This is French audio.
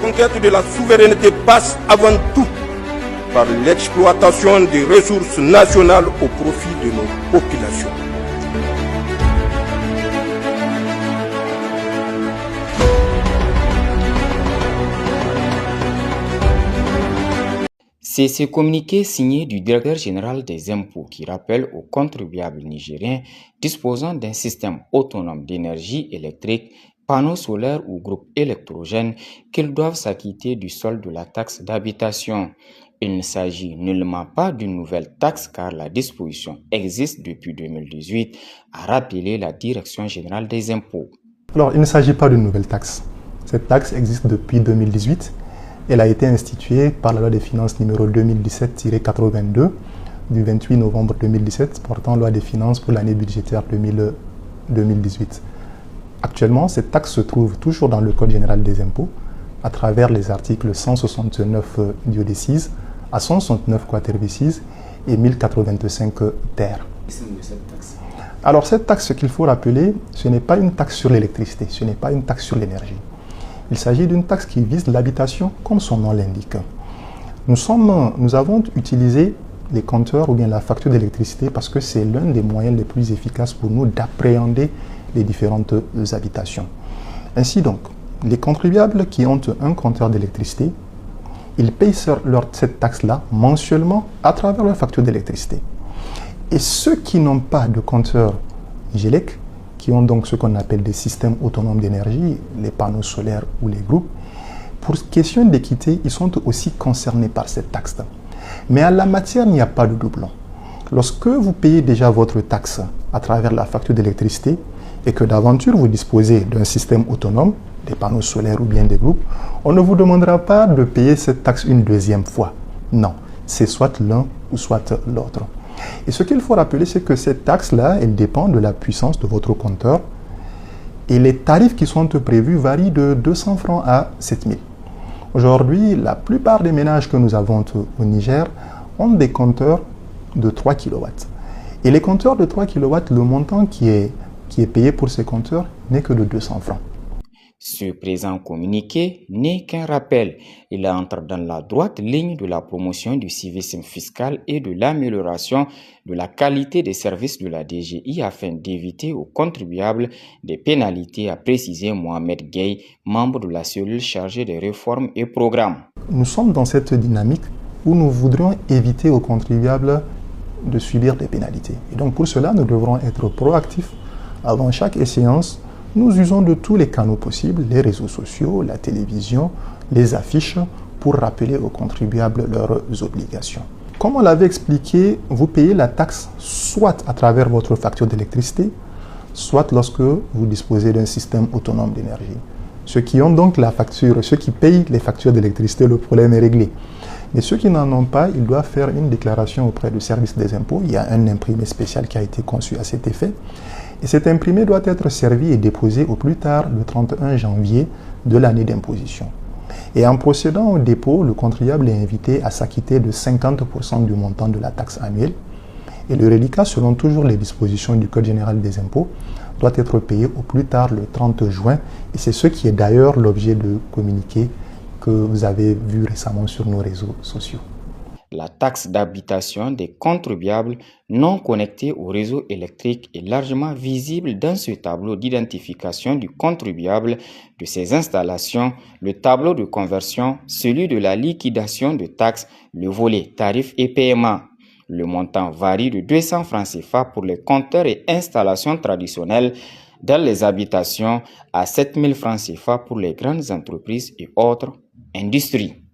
conquête de la souveraineté passe avant tout par l'exploitation des ressources nationales au profit de nos populations. C'est ce communiqué signé du directeur général des impôts qui rappelle aux contribuables nigériens disposant d'un système autonome d'énergie électrique, panneaux solaires ou groupes électrogènes qu'ils doivent s'acquitter du solde de la taxe d'habitation. Il ne s'agit nullement pas d'une nouvelle taxe car la disposition existe depuis 2018, a rappelé la Direction générale des impôts. Alors, il ne s'agit pas d'une nouvelle taxe. Cette taxe existe depuis 2018. Elle a été instituée par la loi des finances numéro 2017-82 du 28 novembre 2017 portant loi des finances pour l'année budgétaire 2018. Actuellement, cette taxe se trouve toujours dans le Code général des impôts à travers les articles 169 duodécises à 169 quatervices et 1085 ter. Alors cette taxe, ce qu'il faut rappeler, ce n'est pas une taxe sur l'électricité, ce n'est pas une taxe sur l'énergie. Il s'agit d'une taxe qui vise l'habitation, comme son nom l'indique. Nous avons utilisé les compteurs ou bien la facture d'électricité parce que c'est l'un des moyens les plus efficaces pour nous d'appréhender les différentes habitations. Ainsi donc, les contribuables qui ont un compteur d'électricité, ils payent cette taxe-là mensuellement à travers leur facture d'électricité. Et ceux qui n'ont pas de compteur GELEC, qui ont donc ce qu'on appelle des systèmes autonomes d'énergie, les panneaux solaires ou les groupes, pour question d'équité, ils sont aussi concernés par cette taxe. Mais en la matière, il n'y a pas de doublon. Lorsque vous payez déjà votre taxe à travers la facture d'électricité et que d'aventure vous disposez d'un système autonome, des panneaux solaires ou bien des groupes, on ne vous demandera pas de payer cette taxe une deuxième fois. Non, c'est soit l'un ou soit l'autre. Et ce qu'il faut rappeler, c'est que cette taxe-là, elle dépend de la puissance de votre compteur. Et les tarifs qui sont prévus varient de 200 francs à 7000. Aujourd'hui, la plupart des ménages que nous avons au Niger ont des compteurs de 3 kW. Et les compteurs de 3 kW, le montant qui est payé pour ces compteurs n'est que de 200 francs. Ce présent communiqué n'est qu'un rappel. Il entre dans la droite ligne de la promotion du civisme fiscal et de l'amélioration de la qualité des services de la DGI afin d'éviter aux contribuables des pénalités, a précisé Mohamed Gueye, membre de la cellule chargée des réformes et programmes. Nous sommes dans cette dynamique où nous voudrions éviter aux contribuables de subir des pénalités. Et donc pour cela, nous devrons être proactifs avant chaque échéance. Nous usons de tous les canaux possibles, les réseaux sociaux, la télévision, les affiches, pour rappeler aux contribuables leurs obligations. Comme on l'avait expliqué, vous payez la taxe soit à travers votre facture d'électricité, soit lorsque vous disposez d'un système autonome d'énergie. Ceux qui ont donc la facture, ceux qui payent les factures d'électricité, le problème est réglé. Mais ceux qui n'en ont pas, ils doivent faire une déclaration auprès du service des impôts. Il y a un imprimé spécial qui a été conçu à cet effet. Et cet imprimé doit être servi et déposé au plus tard le 31 janvier de l'année d'imposition. Et en procédant au dépôt, le contribuable est invité à s'acquitter de 50% du montant de la taxe annuelle. Et le reliquat, selon toujours les dispositions du Code général des impôts, doit être payé au plus tard le 30 juin. Et c'est ce qui est d'ailleurs l'objet de communiqué que vous avez vu récemment sur nos réseaux sociaux. La taxe d'habitation des contribuables non connectés au réseau électrique est largement visible dans ce tableau d'identification du contribuable, de ses installations, le tableau de conversion, celui de la liquidation de taxes, le volet tarifs et paiements. Le montant varie de 200 francs CFA pour les compteurs et installations traditionnelles dans les habitations à 7000 francs CFA pour les grandes entreprises et autres industries.